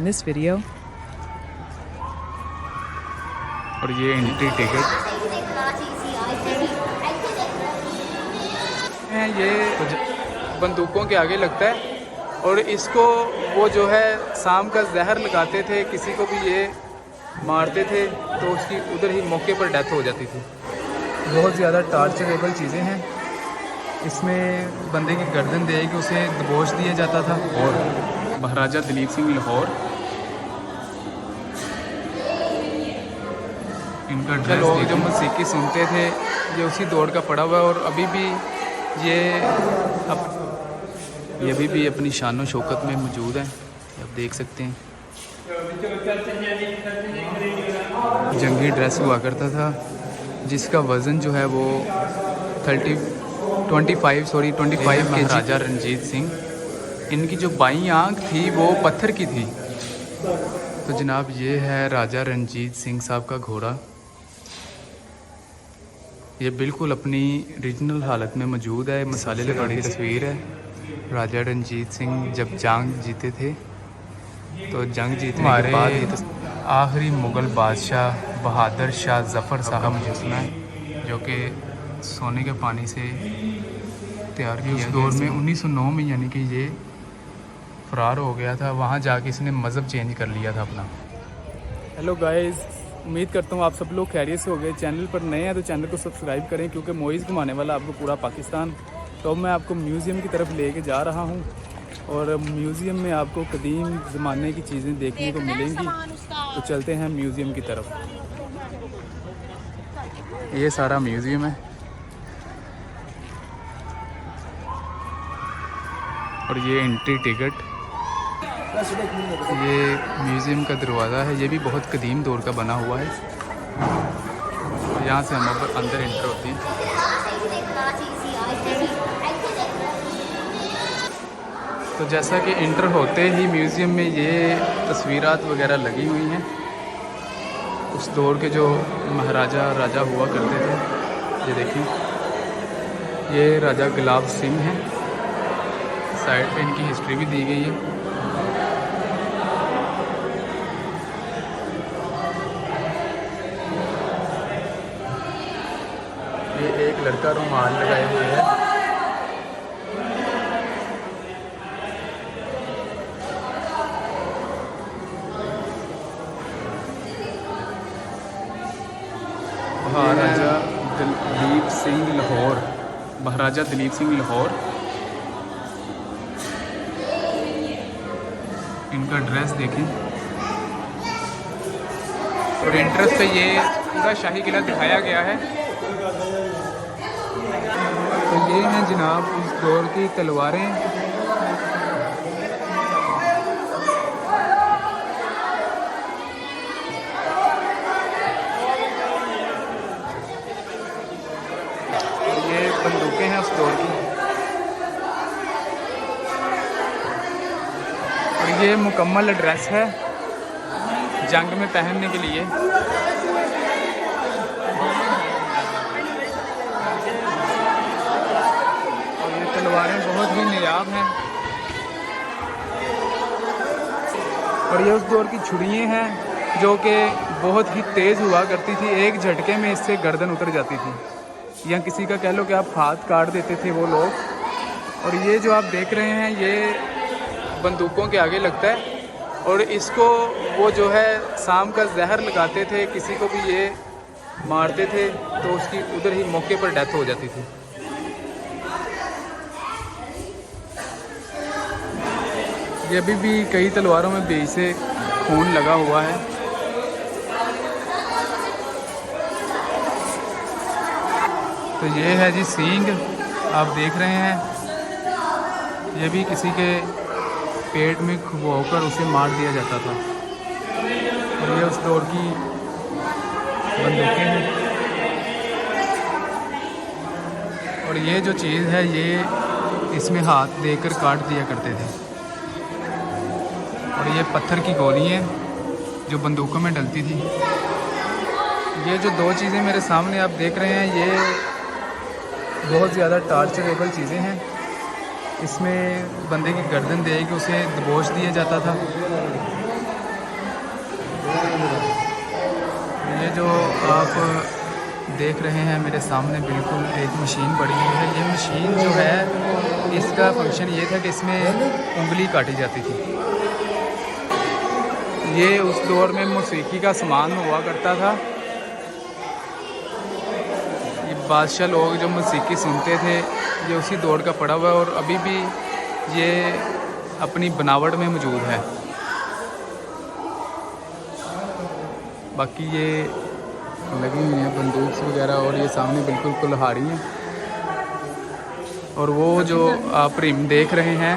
this video. और ये entry ticket है, ये बंदूकों के आगे लगता है और इसको वो जो है शाम का जहर लगाते थे, किसी को भी ये मारते थे तो उसकी उधर ही मौके पर डेथ हो जाती थी। बहुत ज़्यादा टार्चरेबल चीज़ें हैं। इसमें बंदे की गर्दन दे के उसे दबोच दिया जाता था। और महाराजा दलीप सिंह लाहौर, इनका ड्रेस लोग जो मौसीकी सुनते थे ये उसी दौर का पड़ा हुआ है और अभी भी ये अभी भी अपनी शान और शौकत में मौजूद है, आप देख सकते हैं। जंगी ड्रेस हुआ करता था जिसका वज़न जो है वो 25 महाराजा रणजीत सिंह, इनकी जो बाईं आंख थी वो पत्थर की थी। तो जनाब ये है राजा रणजीत सिंह साहब का घोड़ा, ये बिल्कुल अपनी ओरिजिनल हालत में मौजूद है। मसाले से बड़ी तस्वीर है। राजा रणजीत सिंह जब जंग जीते थे तो जंग जीतने के बाद आखिरी मुग़ल बादशाह बहादुर शाह ज़फ़र साहब मुजस्समा है जो कि सोने के पानी से तैयार किया। उस दौर में 1909 में यानी कि ये फ़रार हो गया था, वहाँ जाके इसने मज़हब चेंज कर लिया था अपना। हेलो गाइस, उम्मीद करता हूँ आप सब लोग खैरियत से हो गए। चैनल पर नए हैं तो चैनल को सब्सक्राइब करें क्योंकि मोइज़ घुमाने वाला आपको पूरा पाकिस्तान। तो मैं आपको म्यूज़ियम की तरफ लेके जा रहा हूँ और म्यूज़ियम में आपको कदीम ज़माने की चीज़ें देखने को मिलेंगी। तो चलते हैं म्यूज़ियम की तरफ। ये सारा म्यूज़ियम है और ये एंट्री टिकट, ये म्यूज़ियम का दरवाज़ा है। ये भी बहुत कदीम दौर का बना हुआ है। यहाँ से हम अब अंदर एंटर होते हैं। तो जैसा कि इंटर होते ही म्यूज़ियम में ये तस्वीरात वगैरह लगी हुई हैं उस दौर के जो महाराजा राजा हुआ करते थे। ये देखिए, ये राजा गुलाब सिंह हैं, साइड पे इनकी हिस्ट्री भी दी गई है। ये एक लड़का रुमाल लगाए हुए है। महाराजा दलीप सिंह लाहौर, महाराजा दलीप सिंह लाहौर, इनका ड्रेस देखें। और इंटरेस्ट पे ये पूरा शाही किला दिखाया गया है। तो ये हैं जनाब उस दौर की तलवारें। ये बंदूकें हैं उस दौर की। और ये मुकम्मल ड्रेस है जंग में पहनने के लिए। और ये तलवारें बहुत ही नायाब हैं। और ये उस दौर की छुरियाँ हैं जो कि बहुत ही तेज़ हुआ करती थी। एक झटके में इससे गर्दन उतर जाती थी, या किसी का कह लो कि आप हाथ काट देते थे वो लोग। और ये जो आप देख रहे हैं ये बंदूकों के आगे लगता है और इसको वो जो है शाम का जहर लगाते थे, किसी को भी ये मारते थे तो उसकी उधर ही मौके पर डेथ हो जाती थी। ये अभी भी कई तलवारों में बीच से खून लगा हुआ है। तो ये है जी सींग, आप देख रहे हैं। ये भी किसी के पेट में खुबोकर उसे मार दिया जाता था। और ये उस दौर की बंदूकें हैं। और ये जो चीज़ है ये इसमें हाथ देकर काट दिया करते थे। और ये पत्थर की गोली है जो बंदूकों में डलती थी। ये जो दो चीज़ें मेरे सामने आप देख रहे हैं ये बहुत ज़्यादा टार्चरेबल चीज़ें हैं। इसमें बंदे की गर्दन दे के उसे दबोच दिया जाता था जो आप देख रहे हैं मेरे सामने बिल्कुल एक मशीन पड़ी हुई है। ये मशीन जो है इसका फंक्शन ये था कि इसमें उंगली काटी जाती थी। ये उस दौर में मौसीकी का सामान हुआ करता था। ये बादशाह लोग जो मौसीकी सुनते थे ये उसी दौर का पड़ा हुआ है और अभी भी ये अपनी बनावट में मौजूद है। बाकी ये लगी हुई हैं बंदूक वगैरह और ये सामने बिल्कुल कुल्हाड़ी है। और वो जो आप रिम देख रहे हैं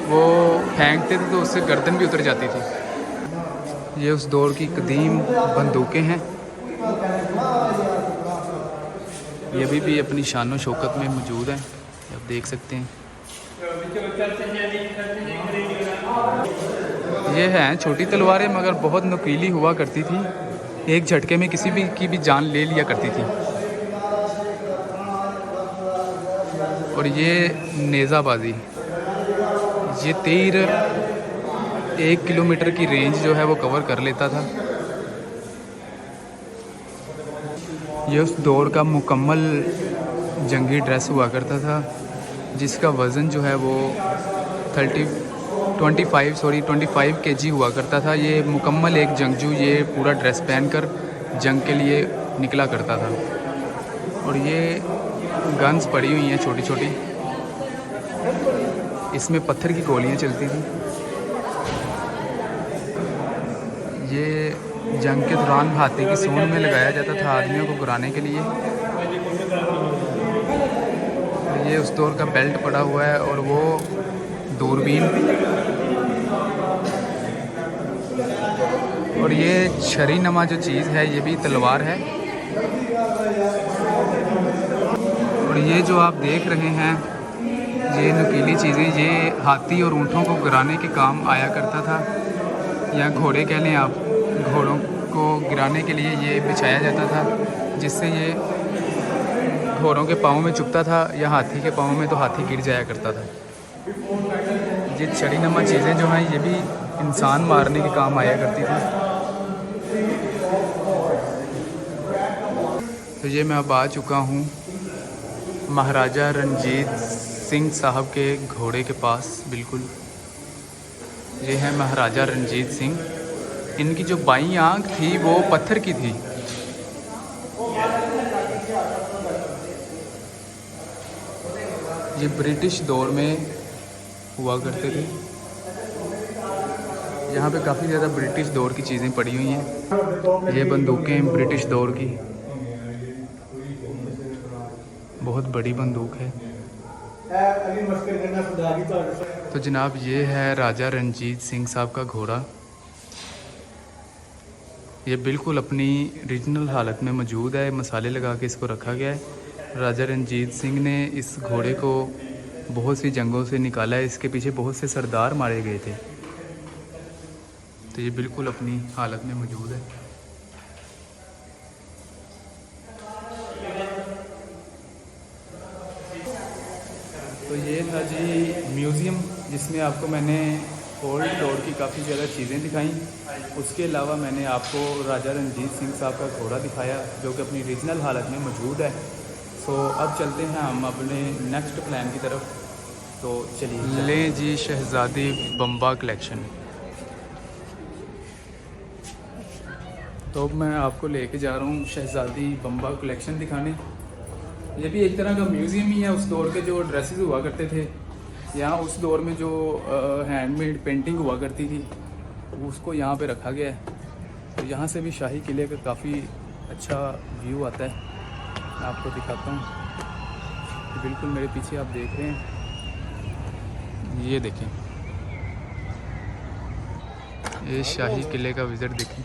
वो फेंकते थे तो उससे गर्दन भी उतर जाती थी। ये उस दौर की कदीम बंदूकें हैं। ये अभी भी अपनी शान व शौकत में मौजूद हैं, आप देख सकते हैं। ये हैं छोटी तलवारें मगर बहुत नुकीली हुआ करती थी। एक झटके में किसी भी की भी जान ले लिया करती थी। और ये नेज़ाबाजी, ये तीर 1 किलोमीटर की रेंज जो है वो कवर कर लेता था। ये उस दौर का मुकम्मल जंगी ड्रेस हुआ करता था जिसका वज़न जो है वो 25 kg हुआ करता था। ये मुकम्मल एक जंगजू ये पूरा ड्रेस पहनकर जंग के लिए निकला करता था। और ये गन्स पड़ी हुई हैं छोटी छोटी, इसमें पत्थर की गोलियां चलती थी। ये जंग के दौरान हाथी की सूंड में लगाया जाता था आदमियों को गिराने के लिए। ये उस दौर का बेल्ट पड़ा हुआ है और वो दूरबीन और ये छरी नमा जो चीज़ है ये भी तलवार है। और ये जो आप देख रहे हैं ये नुकीली चीज़ें ये हाथी और ऊँटों को गिराने के काम आया करता था, या घोड़े कह लें आप। घोड़ों को गिराने के लिए ये बिछाया जाता था जिससे ये घोड़ों के पाँव में चुभता था या हाथी के पाँव में तो हाथी गिर जाया करता था। ये छड़ी नमा चीज़ें जो हैं ये भी इंसान मारने के काम आया करती थी। तो ये मैं अब आ चुका हूँ महाराजा रणजीत सिंह साहब के घोड़े के पास। बिल्कुल ये है महाराजा रणजीत सिंह। इनकी जो बाईं आंख थी वो पत्थर की थी। ये ब्रिटिश दौर में हुआ करते थे। यहाँ पे काफ़ी ज़्यादा ब्रिटिश दौर की चीज़ें पड़ी हुई हैं। ये बंदूकें ब्रिटिश दौर की, बहुत बड़ी बंदूक है। तो जनाब ये है राजा रणजीत सिंह साहब का घोड़ा। ये बिल्कुल अपनी ओरिजिनल हालत में मौजूद है। मसाले लगा के इसको रखा गया है। राजा रणजीत सिंह ने इस घोड़े को बहुत सी जंगों से निकाला है। इसके पीछे बहुत से सरदार मारे गए थे। तो ये बिल्कुल अपनी हालत में मौजूद है। तो ये था जी म्यूज़ियम जिसमें आपको मैंने ओल्ड दौर की काफ़ी ज़्यादा चीज़ें दिखाई। उसके अलावा मैंने आपको राजा रणजीत सिंह साहब का घोड़ा दिखाया जो कि अपनी ओरिजिनल हालत में मौजूद है। सो अब चलते हैं हम अपने नेक्स्ट प्लान की तरफ। तो चलिए लें जी शहज़ादी बम्बा कलेक्शन। तो अब मैं आपको लेके जा रहा हूँ शहज़ादी बम्बा कलेक्शन दिखाने। ये भी एक तरह का म्यूज़ियम ही है। उस दौर के जो ड्रेसेस हुआ करते थे, यहाँ उस दौर में जो हैंडमेड पेंटिंग हुआ करती थी उसको यहाँ पे रखा गया है। तो यहाँ से भी शाही किले का काफ़ी अच्छा व्यू आता है। मैं आपको दिखाता हूँ। बिल्कुल मेरे पीछे आप देख रहे हैं, ये देखें, ये शाही किले का विज़िट देखें।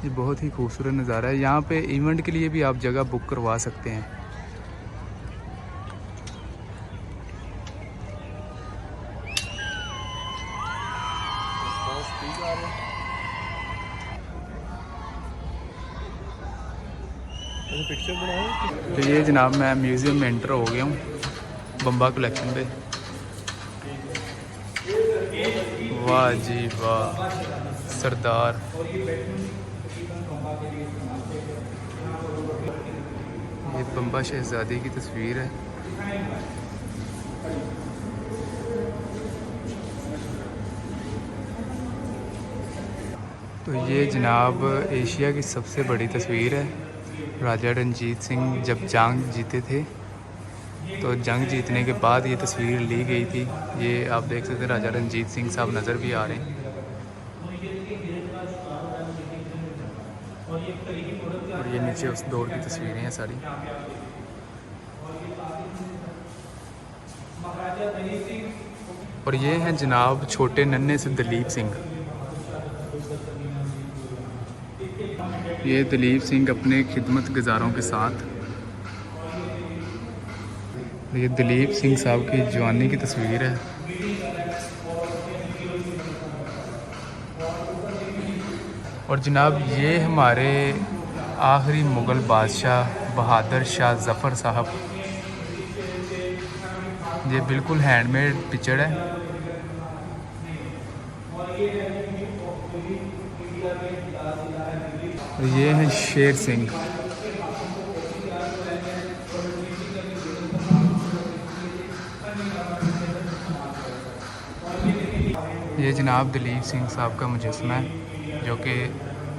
ये बहुत ही खूबसूरत नज़ारा है। यहाँ पे इवेंट के लिए भी आप जगह बुक करवा सकते हैं। तो ये जनाब मैं म्यूज़ियम में एंटर हो गया हूँ बम्बा कलेक्शन पे। वाह जी वाह, सरदार। ये बम्बा शहजादी की तस्वीर है। तो ये जनाब एशिया की सबसे बड़ी तस्वीर है। राजा रणजीत सिंह जब जंग जीते थे, तो जंग जीतने के बाद ये तस्वीर ली गई थी। ये आप देख सकते हैं, राजा रणजीत सिंह साहब नज़र भी आ रहे हैं। और ये नीचे उस दौर की तस्वीरें हैं सारी। और ये हैं जनाब छोटे नन्हे से दलीप सिंह। ये दलीप सिंह अपने खिदमत गुजारों के साथ। ये दलीप सिंह साहब की जवानी की तस्वीर है। और जनाब ये हमारे आखिरी मुग़ल बादशाह बहादुर शाह ज़फ़र साहब। ये बिल्कुल हैंडमेड पिक्चर है। और ये हैं शेर सिंह। ये जनाब दलीप सिंह साहब का मुजस्समा है, जो कि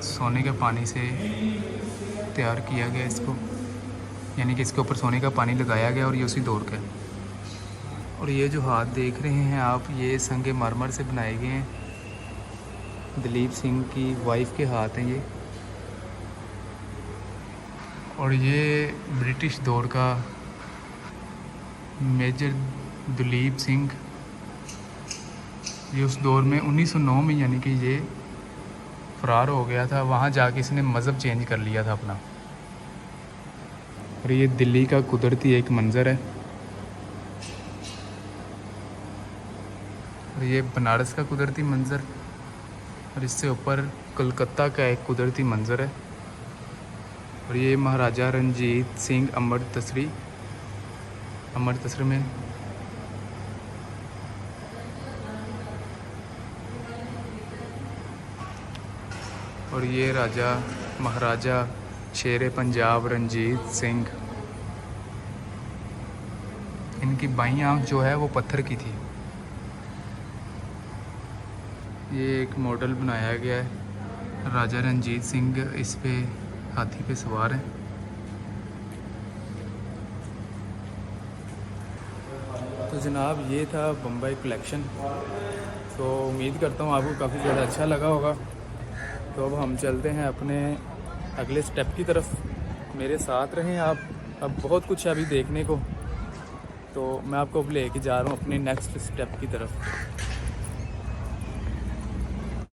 सोने के पानी से तैयार किया गया इसको, यानी कि इसके ऊपर सोने का पानी लगाया गया और ये उसी दौर का है। और ये जो हाथ देख रहे हैं आप, ये संगे मरमर से बनाए गए हैं। दलीप सिंह की वाइफ के हाथ हैं ये। और ये ब्रिटिश दौर का मेजर दलीप सिंह, ये उस दौर में 1909 में, यानी कि ये फरार हो गया था, वहाँ जाके इसने मज़हब चेंज कर लिया था अपना। और ये दिल्ली का कुदरती एक मंज़र है। और ये बनारस का कुदरती मंज़र, और इससे ऊपर कलकत्ता का एक कुदरती मंज़र है। और ये महाराजा रंजीत सिंह अमृतसर में। और ये महाराजा शेर पंजाब रंजीत सिंह। इनकी बाईं आंख जो है वो पत्थर की थी। ये एक मॉडल बनाया गया है। राजा रंजीत सिंह इस पे हाथी पे सवार हैं। तो जनाब ये था बम्बई कलेक्शन। तो उम्मीद करता हूँ आपको काफ़ी ज़्यादा अच्छा लगा होगा। तो अब हम चलते हैं अपने अगले स्टेप की तरफ। मेरे साथ रहें आप। अब बहुत कुछ है अभी देखने को, तो मैं आपको अब लेके जा रहा हूँ अपने नेक्स्ट स्टेप की तरफ।